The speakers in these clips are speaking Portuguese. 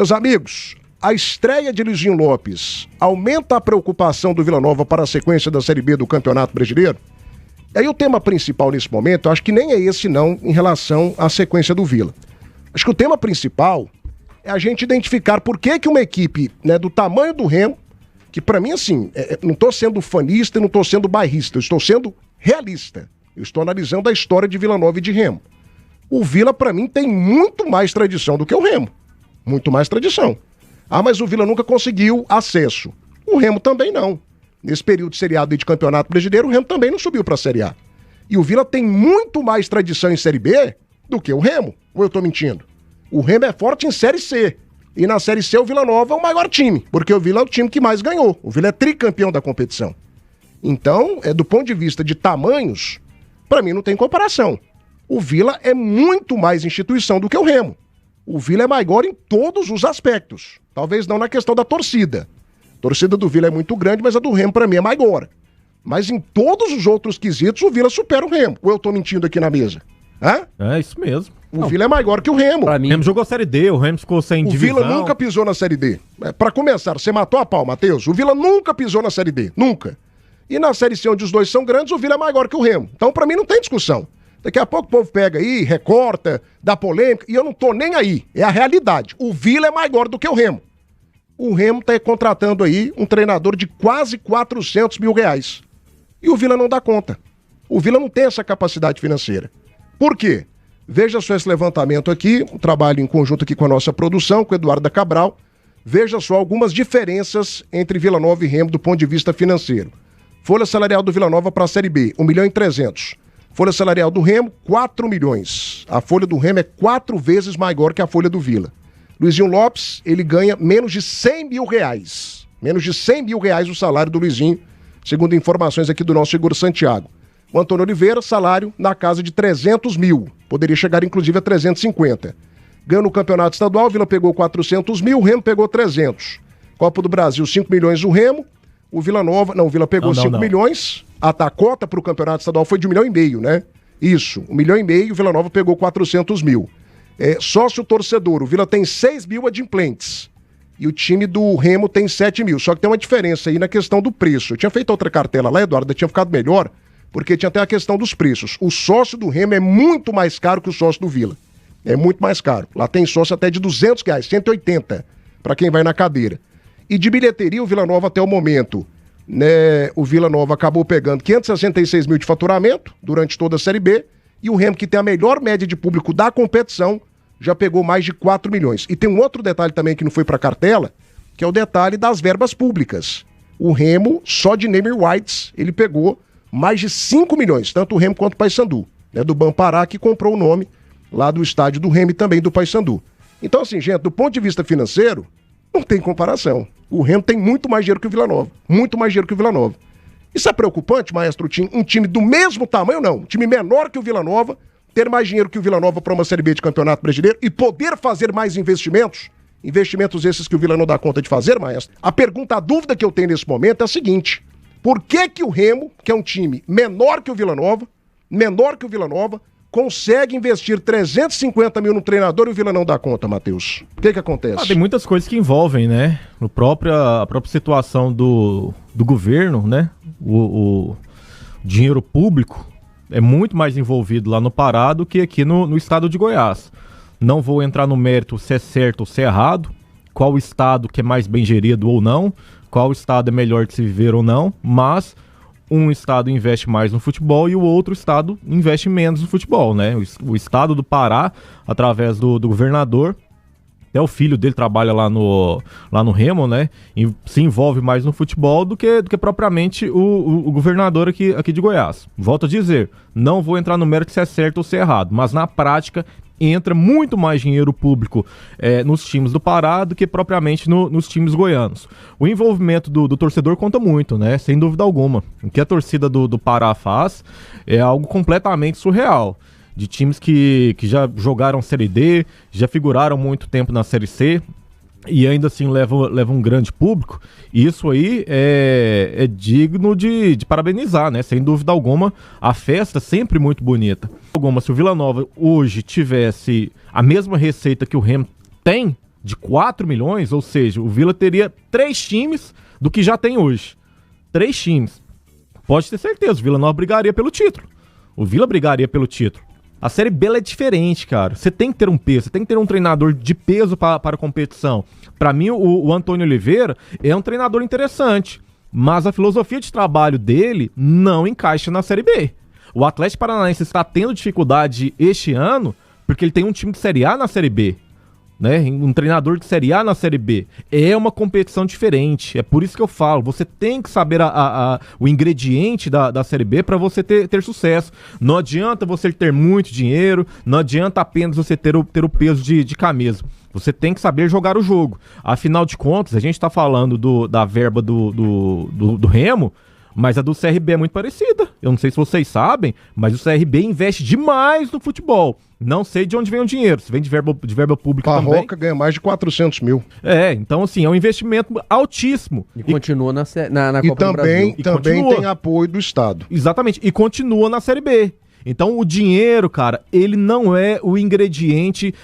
Meus amigos, a estreia de Luizinho Lopes aumenta a preocupação do Vila Nova para a sequência da Série B do Campeonato Brasileiro? E aí o tema principal nesse momento, eu acho que nem é esse não, em relação à sequência do Vila. Acho que o tema principal é a gente identificar por que uma equipe, né, do tamanho do Remo, que pra mim, assim, não tô sendo fanista e não tô sendo bairrista, eu estou sendo realista. Eu estou analisando a história de Vila Nova e de Remo. O Vila, pra mim, tem muito mais tradição do que o Remo. Muito mais tradição. Ah, mas o Vila nunca conseguiu acesso. O Remo também não. Nesse período de Série A de Campeonato Brasileiro, o Remo também não subiu pra Série A. E o Vila tem muito mais tradição em Série B do que o Remo. Ou eu tô mentindo? O Remo é forte em Série C. E na Série C o Vila Nova é o maior time, porque o Vila é o time que mais ganhou. O Vila é tricampeão da competição. Então, do ponto de vista de tamanhos, pra mim não tem comparação. O Vila é muito mais instituição do que o Remo. O Vila é maior em todos os aspectos. Talvez não na questão da torcida. A torcida do Vila é muito grande, mas a do Remo pra mim é maior. Mas em todos os outros quesitos o Vila supera o Remo. Ou eu tô mentindo aqui na mesa? Hã? É isso mesmo. O Vila é maior que o Remo. O Remo jogou Série D, o Remo ficou sem divisão. O Vila nunca pisou na Série D. Pra começar, você matou a pau, Matheus. O Vila nunca pisou na Série D. Nunca. E na Série C, onde os dois são grandes, o Vila é maior que o Remo. Então, pra mim, não tem discussão. Daqui a pouco o povo pega aí, recorta, dá polêmica, e eu não tô nem aí. É a realidade. O Vila é maior do que o Remo. O Remo tá contratando aí um treinador de quase 400 mil reais. E o Vila não dá conta. O Vila não tem essa capacidade financeira. Por quê? Veja só esse levantamento aqui, um trabalho em conjunto aqui com a nossa produção, com o Eduardo da Cabral. Veja só algumas diferenças entre Vila Nova e Remo do ponto de vista financeiro. Folha salarial do Vila Nova para a Série B, 1.300.000. Folha salarial do Remo, 4 milhões. A folha do Remo é 4 vezes maior que a folha do Vila. Luizinho Lopes, ele ganha menos de 100 mil reais. Menos de 100 mil reais o salário do Luizinho, segundo informações aqui do nosso Igor Santiago. O Antônio Oliveira, salário na casa de 300 mil. Poderia chegar, inclusive, a 350. Ganhou no Campeonato Estadual, o Vila pegou 400 mil, o Remo pegou 300. Copa do Brasil, 5 milhões o Remo. O Vila Nova... Não, o Vila pegou 5 milhões. A cota para o Campeonato Estadual foi de 1,5 milhão, né? Isso, 1,5 milhão, o Vila Nova pegou 400 mil. Sócio torcedor, o Vila tem 6 mil adimplentes. E o time do Remo tem 7 mil. Só que tem uma diferença aí na questão do preço. Eu tinha feito outra cartela lá, Eduardo, tinha ficado melhor, porque tinha até a questão dos preços. O sócio do Remo é muito mais caro que o sócio do Vila. É muito mais caro. Lá tem sócio até de R$200, 180, para quem vai na cadeira. E de bilheteria, o Vila Nova até o momento, né, o Vila Nova acabou pegando 566 mil de faturamento durante toda a Série B, e o Remo, que tem a melhor média de público da competição, já pegou mais de 4 milhões. E tem um outro detalhe também que não foi para a cartela, que é o detalhe das verbas públicas. O Remo, só de name rights, ele pegou mais de 5 milhões, tanto o Remo quanto o Paysandu, né, do Banpará, que comprou o nome lá do estádio do Remo e também do Paysandu. Então, assim, gente, do ponto de vista financeiro, não tem comparação. O Remo tem muito mais dinheiro que o Vila Nova. Muito mais dinheiro que o Vila Nova. Isso é preocupante, Maestro Tim? Um time do mesmo tamanho, não. Um time menor que o Vila Nova, ter mais dinheiro que o Vila Nova para uma Série B de Campeonato Brasileiro e poder fazer mais investimentos. Investimentos esses que o Vila não dá conta de fazer, Maestro. A dúvida que eu tenho nesse momento é a seguinte. Por que o Remo, que é um time menor que o Vila Nova, consegue investir 350 mil no treinador e o Vila não dá conta, Matheus? O que acontece? Tem muitas coisas que envolvem, né? A própria situação do governo, né? O dinheiro público é muito mais envolvido lá no Pará do que aqui no estado de Goiás. Não vou entrar no mérito se é certo ou se é errado, qual estado que é mais bem gerido ou não, qual estado é melhor de se viver ou não, mas um estado investe mais no futebol e o outro estado investe menos no futebol, né? O estado do Pará, através do governador, até o filho dele trabalha lá no Remo, né? E se envolve mais no futebol do que propriamente o governador aqui de Goiás. Volto a dizer, não vou entrar no mérito se é certo ou se é errado, mas na prática entra muito mais dinheiro público nos times do Pará do que propriamente nos times goianos. O envolvimento do torcedor conta muito, né? Sem dúvida alguma. O que a torcida do Pará faz é algo completamente surreal. De times que já jogaram Série D, já figuraram muito tempo na Série C e ainda assim leva um grande público. E isso aí é digno de parabenizar, né? Sem dúvida alguma, a festa é sempre muito bonita. Se o Vila Nova hoje tivesse a mesma receita que o Remo tem de 4 milhões, ou seja, o Vila teria 3 times do que já tem hoje. 3 times. Pode ter certeza, o Vila Nova brigaria pelo título. O Vila brigaria pelo título. A Série B é diferente, cara. Você tem que ter um peso, você tem que ter um treinador de peso para a competição. Para mim, o Antônio Oliveira é um treinador interessante, mas a filosofia de trabalho dele não encaixa na Série B. O Atlético Paranaense está tendo dificuldade este ano porque ele tem um time de Série A na Série B. Né? Um treinador de Série A na Série B. É uma competição diferente. É por isso que eu falo, você tem que saber o ingrediente da Série B para você ter sucesso. Não adianta você ter muito dinheiro, não adianta apenas você ter o peso de camisa. Você tem que saber jogar o jogo. Afinal de contas, a gente está falando da verba do Remo, mas a do CRB é muito parecida. Eu não sei se vocês sabem, mas o CRB investe demais no futebol. Não sei de onde vem o dinheiro, se vem de verba pública também. Parroca ganha mais de 400 mil. Então assim, é um investimento altíssimo. E continua na Copa do Brasil. E também continua. Tem apoio do Estado. Exatamente, e continua na Série B. Então o dinheiro, cara, ele não é o ingrediente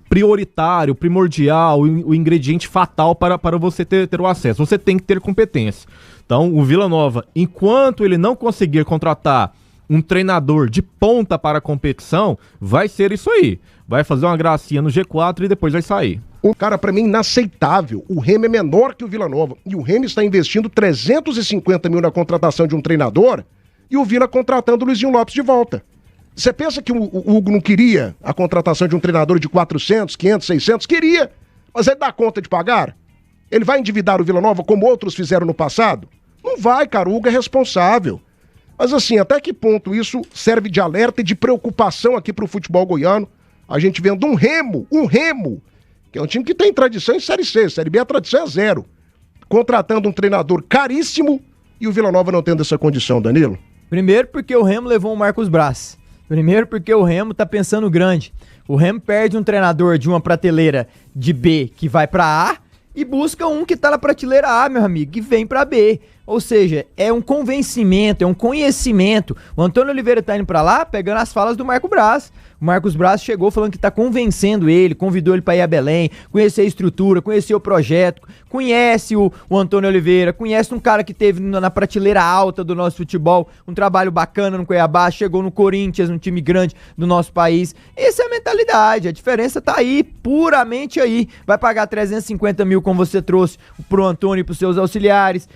prioritário, primordial, o ingrediente fatal para você ter o acesso. Você tem que ter competência. Então o Vila Nova, enquanto ele não conseguir contratar um treinador de ponta para a competição, vai ser isso aí. Vai fazer uma gracinha no G4 e depois vai sair. O cara, pra mim, inaceitável. O Remo é menor que o Vila Nova. E o Remo está investindo 350 mil na contratação de um treinador e o Vila contratando o Luizinho Lopes de volta. Você pensa que o Hugo não queria a contratação de um treinador de 400, 500, 600? Queria. Mas ele dá conta de pagar? Ele vai endividar o Vila Nova como outros fizeram no passado? Não vai, cara. O Hugo é responsável. Mas assim, até que ponto isso serve de alerta e de preocupação aqui pro futebol goiano? A gente vendo um Remo, que é um time que tem tradição em Série C, Série B a tradição é 0, contratando um treinador caríssimo e o Vila Nova não tendo essa condição, Danilo? Primeiro porque o Remo levou o Marcos Braz. Primeiro porque o Remo tá pensando grande. O Remo perde um treinador de uma prateleira de B que vai pra A e busca um que tá na prateleira A, meu amigo, que vem pra B. Ou seja, é um convencimento, é um conhecimento. O Antônio Oliveira tá indo pra lá pegando as falas do Marco Braz. O Marcos Braz chegou falando que tá convencendo ele, convidou ele pra ir a Belém, conhecer a estrutura, conhecer o projeto, conhece o Antônio Oliveira, conhece um cara que teve na prateleira alta do nosso futebol, um trabalho bacana no Cuiabá, chegou no Corinthians, um time grande do nosso país. Essa é a mentalidade, a diferença tá aí, puramente aí. Vai pagar 350 mil como você trouxe pro Antônio e pros seus auxiliares.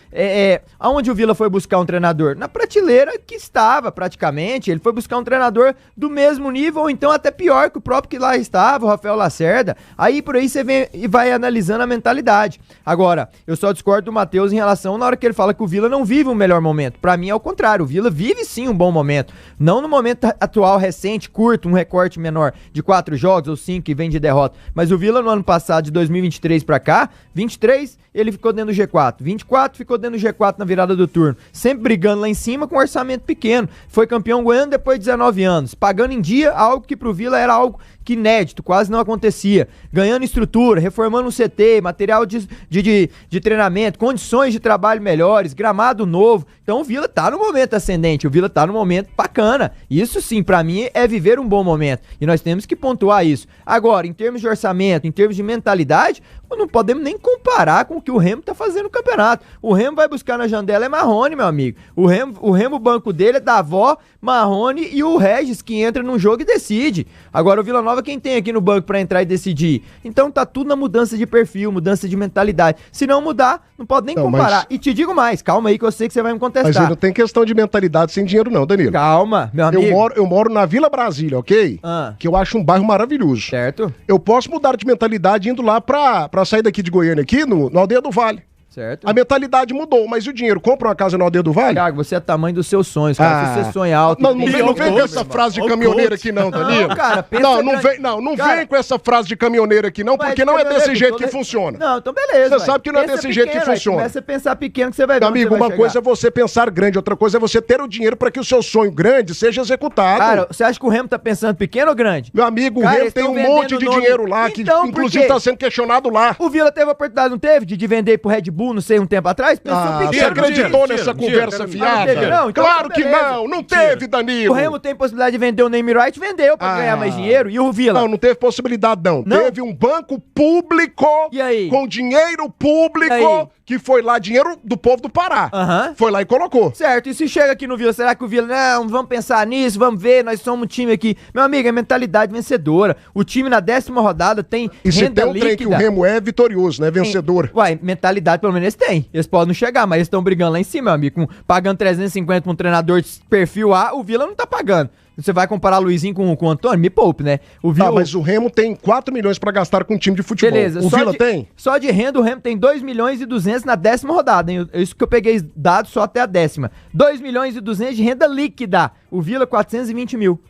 Aonde o Vila foi buscar um treinador? Na prateleira que estava, praticamente. Ele foi buscar um treinador do mesmo nível, ou então até pior que o próprio que lá estava, o Rafael Lacerda. Aí por aí você vem e vai analisando a mentalidade. Agora, eu só discordo do Matheus em relação na hora que ele fala que o Vila não vive um melhor momento. Pra mim é o contrário, o Vila vive sim um bom momento. Não no momento atual, recente, curto, um recorte menor de 4 jogos ou 5 que vem de derrota. Mas o Vila no ano passado, de 2023 pra cá, 23 ele ficou dentro do G4, 24 ficou dentro do G4 na virada do turno, sempre brigando lá em cima com um orçamento pequeno, foi campeão goiano depois de 19 anos, pagando em dia algo que pro Vila era algo que inédito, quase não acontecia, ganhando estrutura, reformando um CT, material de treinamento, condições de trabalho melhores, gramado novo. Então o Vila tá no momento ascendente, o Vila tá no momento bacana. Isso sim, pra mim, é viver um bom momento. E nós temos que pontuar isso. Agora, em termos de orçamento, em termos de mentalidade, não podemos nem comparar com o que o Remo tá fazendo no campeonato. O Remo vai buscar na janela é Marrone, meu amigo. O Remo, o banco dele é Davó, Marrone e o Regis, que entra num jogo e decide. Agora o Vila Nova, quem tem aqui no banco pra entrar e decidir? Então tá tudo na mudança de perfil, mudança de mentalidade. Se não mudar, não pode nem comparar. E te digo mais, calma aí que eu sei que você vai me contestar. Mas não tem questão de mentalidade sem dinheiro não, Danilo. Calma, meu amigo. Eu moro na Vila Brasília, ok? Que eu acho um bairro maravilhoso. Certo. Eu posso mudar de mentalidade indo lá pra sair daqui de Goiânia aqui, no Aldeia do Vale. Certo. A mentalidade mudou, mas e o dinheiro? Compra uma casa na Aldeia do Vale? Thiago, você é o tamanho dos seus sonhos, cara. Se você sonha alto... Não vem com essa frase de caminhoneiro aqui não, Danilo. Não, cara, pensa... Não vem com essa frase de caminhoneiro aqui não, porque não é desse jeito que funciona. Não, então beleza. Você sabe que não é desse jeito que funciona. Começa a pensar pequeno que você vai ver. Amigo, uma coisa é você pensar grande, outra coisa é você ter o dinheiro para que o seu sonho grande seja executado. Cara, você acha que o Remo tá pensando pequeno ou grande? Meu amigo, o Remo tem um monte de dinheiro lá, que inclusive tá sendo questionado lá. O Vila teve a oportunidade, não teve? De vender pro Red Bull Bull, não sei, um tempo atrás? Você acreditou nessa conversa fiada? Não, então claro tá que beleza. não teve, Danilo. O Remo tem possibilidade de vender o name right, vendeu pra ganhar mais dinheiro. E o Vila? Não teve possibilidade, não. Teve um banco público, E aí? com dinheiro E aí? público, que foi lá, dinheiro do povo do Pará. Foi lá e colocou. Certo, e se chega aqui no Vila, será que o Vila, não, vamos pensar nisso, vamos ver, nós somos um time aqui. Meu amigo, é mentalidade vencedora. O time na 10ª rodada tem E se renda tem um trem que o Remo é vitorioso, né? Vencedor. Uai, mentalidade pelo menos eles têm. Eles podem não chegar, mas eles estão brigando lá em cima, meu amigo. Pagando 350 pra um treinador de perfil A, o Vila não tá pagando. Você vai comparar Luizinho com o Antônio? Me poupe, né? O Vila... mas o Remo tem 4 milhões pra gastar com um time de futebol. Beleza. O Vila tem? Só de renda, o Remo tem 2 milhões e 200 na 10ª rodada, hein? Isso que eu peguei dados só até a 10ª. 2 milhões e 200 de renda líquida. O Vila, 420 mil.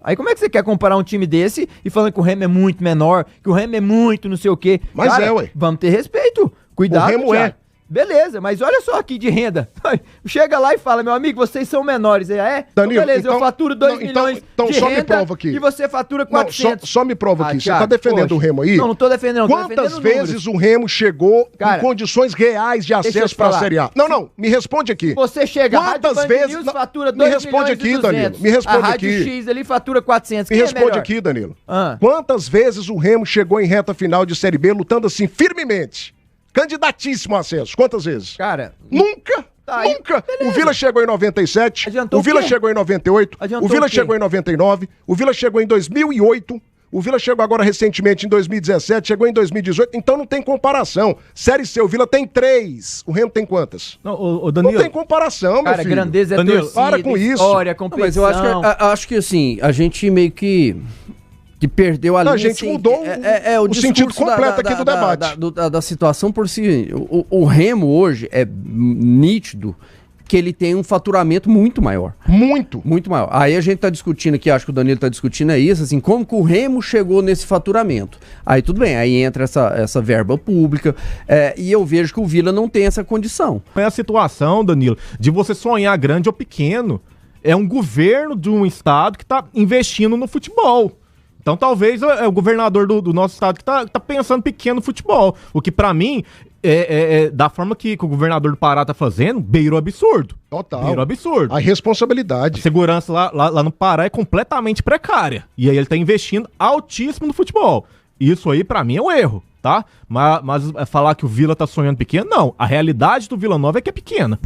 Aí como é que você quer comparar um time desse e falando que o Remo é muito menor, que o Remo é muito não sei o quê? Mas Cara, ué. Vamos ter respeito. Cuidado, O Remo Thiago. é. Beleza, mas olha só aqui de renda. Chega lá e fala, meu amigo, vocês são menores. Aí, Danilo, então, beleza, eu então- faturo 2 não, então- milhões então de só me renda prova aqui. e você fatura 400. Só me prova aqui. Você tá Thiago, defendendo poxa. o Remo aí? Não tô defendendo. Tô Quantas defendendo vezes o Remo chegou Cara, em condições reais de eu acesso te pra falar. Série A? Não, me responde aqui. Você chega, Quantas Rádio Band vezes- News não, fatura me 2 responde milhões aqui, e 200. Danilo, me responde A Rádio aqui. X ali fatura 400. Me Quem é responde melhor? aqui, Danilo. Ah. Quantas vezes o Remo chegou em reta final de Série B lutando assim firmemente? Candidatíssimo ao acesso. Quantas vezes? Cara, Nunca! Tá, Nunca! beleza. O Vila chegou em 97, Adiantou o Vila o quê? chegou em 98, Adiantou o Vila o quê? chegou em 99, o Vila chegou em 2008, o Vila chegou agora recentemente em 2017, chegou em 2018, então não tem comparação. Série C, o Vila tem 3, o Remo tem quantas? Não, o Não Danilo, tem comparação, meu cara, filho. grandeza é Danilo, torcida, para com isso. história, Não, competição. mas eu acho que assim, a gente meio que perdeu a linha. A gente assim, mudou o sentido discurso completo aqui do debate. Da situação por si. O Remo hoje é nítido que ele tem um faturamento muito maior. Muito. Muito maior. Aí a gente tá discutindo aqui, acho que o Danilo tá discutindo é isso, assim, como que o Remo chegou nesse faturamento. Aí tudo bem, aí entra essa verba pública, e eu vejo que o Vila não tem essa condição. é a situação, Danilo, de você sonhar grande ou pequeno. É um governo de um estado que tá investindo no futebol. Então talvez é o governador do nosso estado que tá pensando pequeno no futebol. O que pra mim, da forma que o governador do Pará tá fazendo, beira o absurdo. Total. Beira o absurdo. A A responsabilidade. segurança lá no Pará é completamente precária. E aí ele tá investindo altíssimo no futebol. Isso aí pra mim é um erro, tá? Mas falar que o Vila tá sonhando pequeno, não. A realidade do Vila Nova é que é pequena.